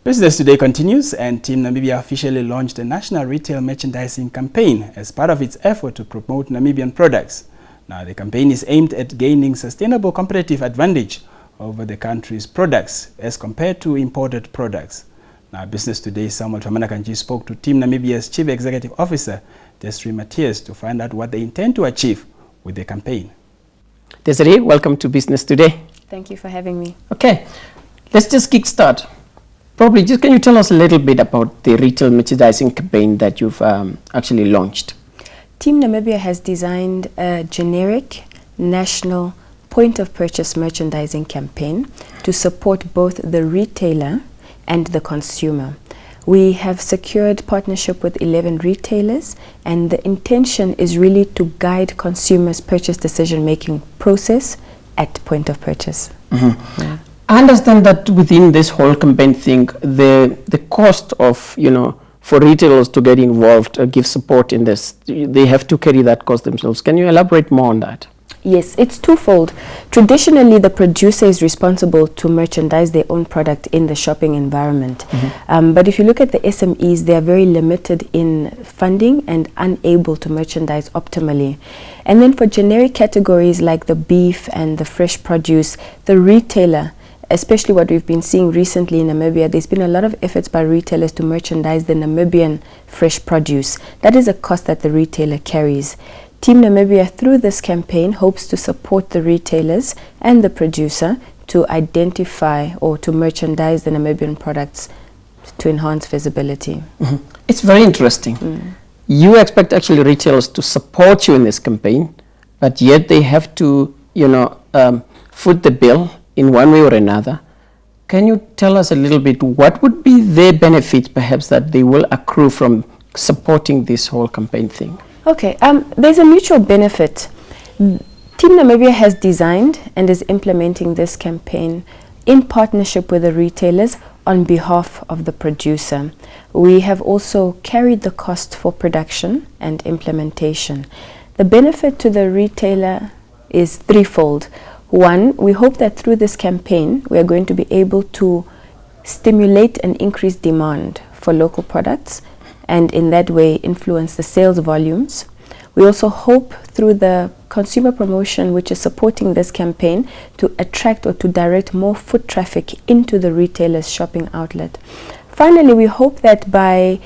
Business Today continues, and Team Namibia officially launched a national retail merchandising campaign as part of its effort to promote Namibian products. Now, the campaign is aimed at gaining sustainable competitive advantage over the country's products as compared to imported products. Now, Business Today's Samuel Twamanakanji spoke to Team Namibia's Chief Executive Officer, Desiree Matthias, to find out what they intend to achieve with the campaign. Desiree, welcome to Business Today. Thank you for having me. Okay, let's just kickstart. Probably just can you tell us a little bit about the retail merchandising campaign that you've actually launched? Team Namibia has designed a generic national point of purchase merchandising campaign to support both the retailer and the consumer. We have secured partnership with 11 retailers, and the intention is really to guide consumers' purchase decision-making process at point of purchase. Mm-hmm. Yeah. I understand that within this whole campaign thing, the cost of, for retailers to get involved, give support in this, they have to carry that cost themselves. Can you elaborate more on that? Yes, it's twofold. Traditionally, the producer is responsible to merchandise their own product in the shopping environment. Mm-hmm. But if you look at the SMEs, they are very limited in funding and unable to merchandise optimally. And then for generic categories like the beef and the fresh produce, the retailer, especially what we've been seeing recently in Namibia, there's been a lot of efforts by retailers to merchandise the Namibian fresh produce. That is a cost that the retailer carries. Team Namibia, through this campaign, hopes to support the retailers and the producer to identify or to merchandise the Namibian products to enhance visibility. Mm-hmm. It's very interesting. You expect actually retailers to support you in this campaign, but yet they have to, foot the bill in one way or another. Can you tell us a little bit what would be their benefit perhaps that they will accrue from supporting this whole campaign thing? Okay, there's a mutual benefit. Team Namibia has designed and is implementing this campaign in partnership with the retailers on behalf of the producer. We have also carried the cost for production and implementation. The benefit to the retailer is threefold. One, we hope that through this campaign, we are going to be able to stimulate an increased demand for local products and in that way influence the sales volumes. We also hope through the consumer promotion, which is supporting this campaign, to attract or to direct more foot traffic into the retailer's shopping outlet. Finally, we hope that by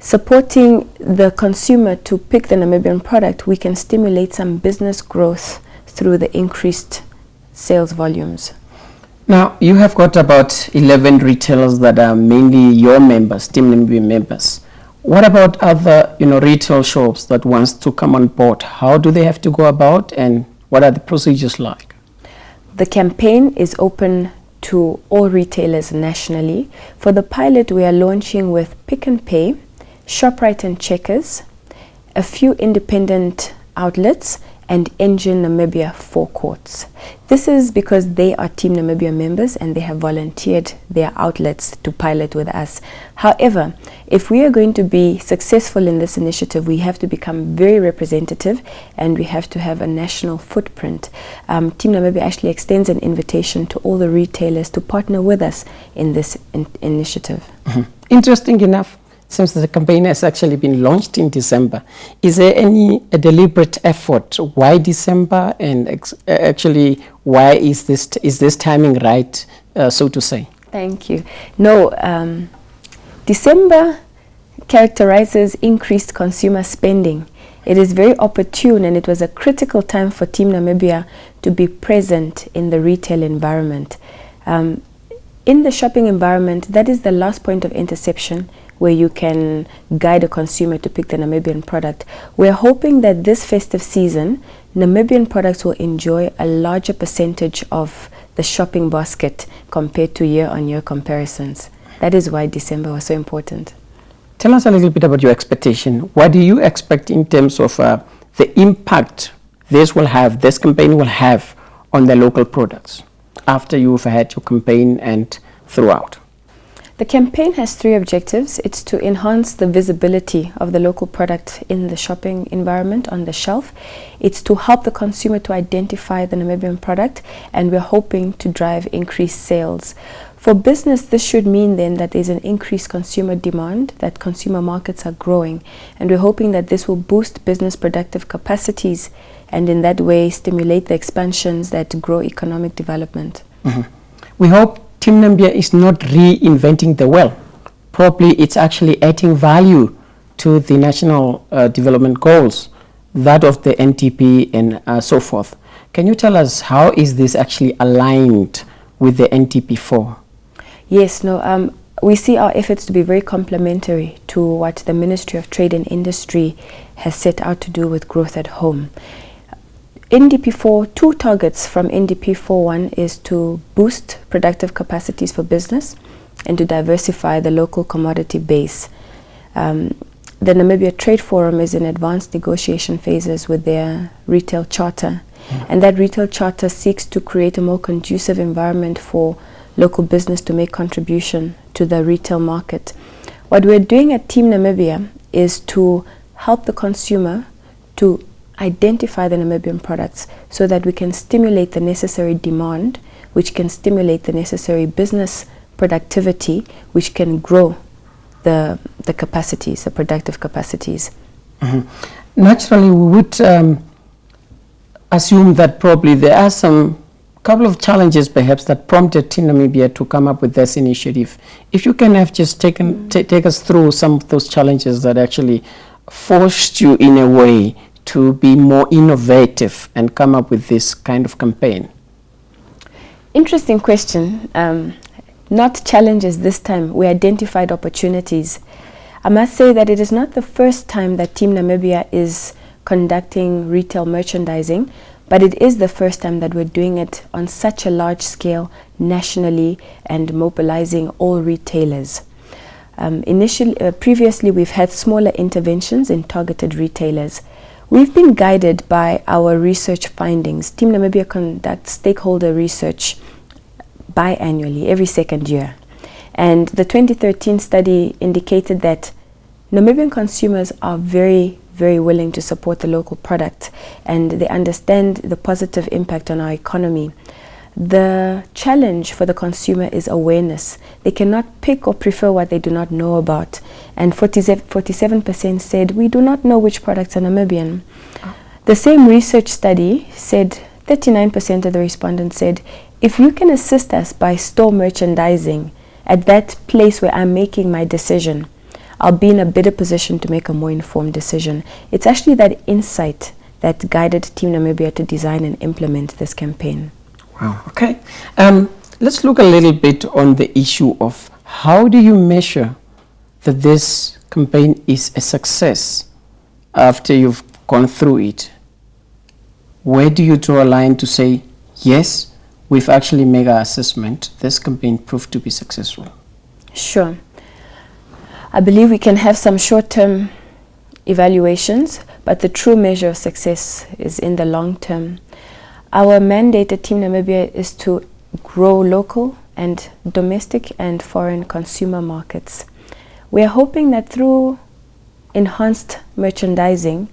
supporting the consumer to pick the Namibian product, we can stimulate some business growth through the increased sales volumes. Now, you have got about 11 retailers that are mainly your members, Team Namibia members. What about other, retail shops that wants to come on board? How do they have to go about, and what are the procedures like? The campaign is open to all retailers nationally. For the pilot, we are launching with Pick n Pay, Shoprite and Checkers, a few independent outlets, and Engine Namibia forecourts. This is because they are Team Namibia members and they have volunteered their outlets to pilot with us. However, if we are going to be successful in this initiative, we have to become very representative and we have to have a national footprint. Team Namibia actually extends an invitation to all the retailers to partner with us in this initiative. Mm-hmm. Interesting enough, since the campaign has actually been launched in December, is there a deliberate effort? Why December, and actually why is this timing right, so to say? Thank you. No, December characterizes increased consumer spending. It is very opportune, and it was a critical time for Team Namibia to be present in the retail environment. In the shopping environment, that is the last point of interception where you can guide a consumer to pick the Namibian product. We're hoping that this festive season, Namibian products will enjoy a larger percentage of the shopping basket compared to year-on-year comparisons. That is why December was so important. Tell us a little bit about your expectation. What do you expect in terms of the impact this campaign will have on the local products after you've had your campaign and throughout? The campaign has 3 objectives. It's to enhance the visibility of the local product in the shopping environment on the shelf. It's to help the consumer to identify the Namibian product, and we're hoping to drive increased sales. For business, this should mean then that there's an increased consumer demand, that consumer markets are growing, and we're hoping that this will boost business productive capacities and in that way stimulate the expansions that grow economic development. We hope TeamNamibia is not reinventing the wheel. Probably it's actually adding value to the national development goals, that of the NTP and so forth. Can you tell us how is this actually aligned with the NTP4? Yes, we see our efforts to be very complementary to what the Ministry of Trade and Industry has set out to do with growth at home. NDP4, 2 targets from NDP4. One is to boost productive capacities for business and to diversify the local commodity base. The Namibia Trade Forum is in advanced negotiation phases with their retail charter, and that retail charter seeks to create a more conducive environment for local business to make contribution to the retail market. What we're doing at Team Namibia is to help the consumer to identify the Namibian products so that we can stimulate the necessary demand, which can stimulate the necessary business productivity, which can grow the capacities, the productive capacities. Naturally, we would assume that probably there are some couple of challenges perhaps that prompted Team Namibia to come up with this initiative. If you can have just take us through some of those challenges that actually forced you in a way to be more innovative and come up with this kind of campaign. Interesting question. Not challenges this time, we identified opportunities. I must say that it is not the first time that Team Namibia is conducting retail merchandising, but it is the first time that we're doing it on such a large scale nationally and mobilizing all retailers. Previously we've had smaller interventions in targeted retailers. We've been guided by our research findings. Team Namibia conducts stakeholder research biannually, every 2nd year. And the 2013 study indicated that Namibian consumers are very willing to support the local product, and they understand the positive impact on our economy. The challenge for the consumer is awareness. They cannot pick or prefer what they do not know about. And 47% said, we do not know which products are Namibian. The same research study said, 39% of the respondents said, if you can assist us by store merchandising at that place where I'm making my decision, I'll be in a better position to make a more informed decision. It's actually that insight that guided Team Namibia to design and implement this campaign. Wow, okay. Let's look a little bit on the issue of how do you measure that this campaign is a success after you've gone through it? Where do you draw a line to say, yes, we've actually made our assessment, this campaign proved to be successful? Sure. I believe we can have some short-term evaluations, but the true measure of success is in the long term. Our mandate at Team Namibia is to grow local and domestic and foreign consumer markets. We are hoping that through enhanced merchandising,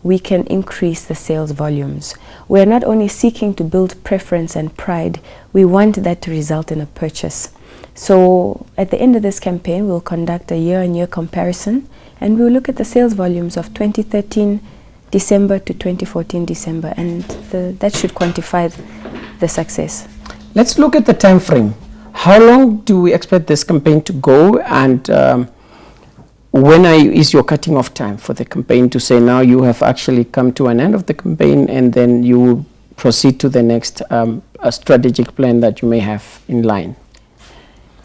we can increase the sales volumes. We are not only seeking to build preference and pride, we want that to result in a purchase. So at the end of this campaign, we'll conduct a year-on-year comparison, and we'll look at the sales volumes of 2013 December to 2014 December, and that should quantify the success. Let's look at the time frame. How long do we expect this campaign to go, and when is your cutting off time for the campaign to say now you have actually come to an end of the campaign, and then you proceed to the next strategic plan that you may have in line?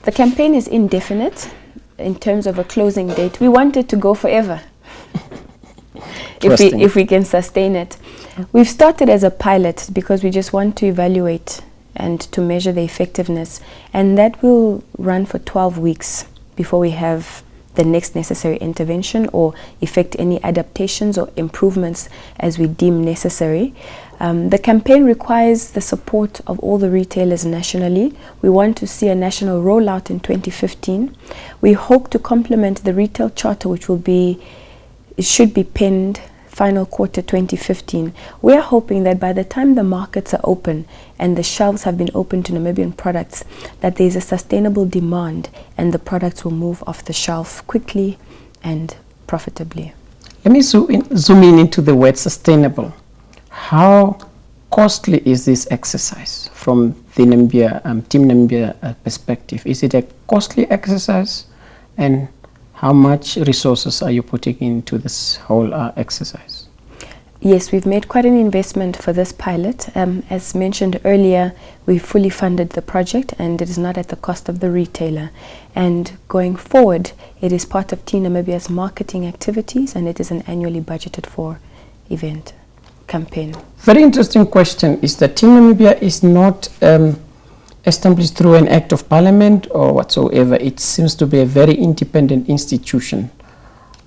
The campaign is indefinite in terms of a closing date. We want it to go forever if we can sustain it. We've started as a pilot because we just want to evaluate and to measure the effectiveness, and that will run for 12 weeks before we have the next necessary intervention or effect any adaptations or improvements as we deem necessary. The campaign requires the support of all the retailers nationally. We want to see a national rollout in 2015. We hope to complement the retail charter, which should be penned final quarter 2015. We are hoping that by the time the markets are open and the shelves have been opened to Namibian products, that there is a sustainable demand and the products will move off the shelf quickly and profitably. Let me zoom in into the word sustainable. How costly is this exercise from the Team Namibia perspective? Is it a costly exercise, and how much resources are you putting into this whole exercise? Yes, we've made quite an investment for this pilot. As mentioned earlier, we fully funded the project and it is not at the cost of the retailer. And going forward, it is part of Team Namibia's marketing activities and it is an annually budgeted for event campaign. Very interesting question is that Team Namibia is not established through an act of parliament or whatsoever. It seems to be a very independent institution.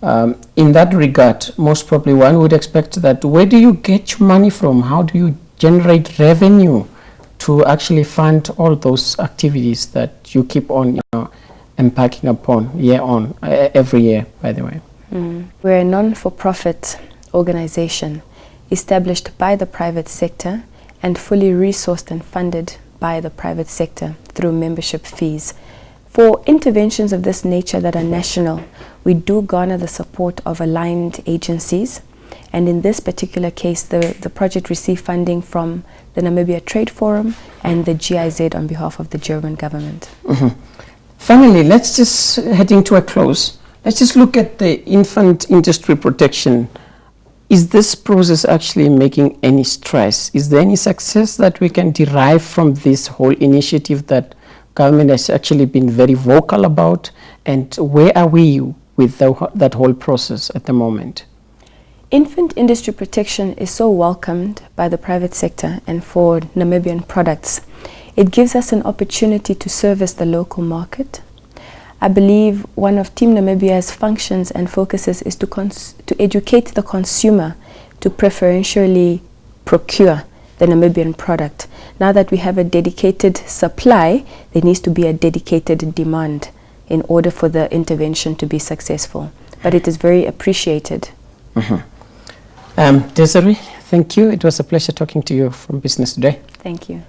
In that regard, most probably one would expect that where do you get your money from? How do you generate revenue to actually fund all those activities that you keep on embarking upon every year, by the way? We're a non-for-profit organization established by the private sector and fully resourced and funded by the private sector through membership fees. For interventions of this nature that are national, we do garner the support of aligned agencies, and in this particular case the project received funding from the Namibia Trade Forum and the GIZ on behalf of the German government. Finally, let's just heading to a close. Let's just look at the infant industry protection. Is this process actually making any strides? Is there any success that we can derive from this whole initiative that government has actually been very vocal about? And where are we with that whole process at the moment? Infant industry protection is so welcomed by the private sector and for Namibian products. It gives us an opportunity to service the local market. I believe one of Team Namibia's functions and focuses is to educate the consumer to preferentially procure the Namibian product. Now that we have a dedicated supply, there needs to be a dedicated demand in order for the intervention to be successful. But it is very appreciated. Desiree, thank you. It was a pleasure talking to you from Business Today. Thank you.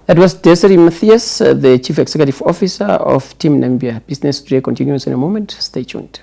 That was Desiree Matthias, the Chief Executive Officer of Team Namibia. Business Today continues in a moment. Stay tuned.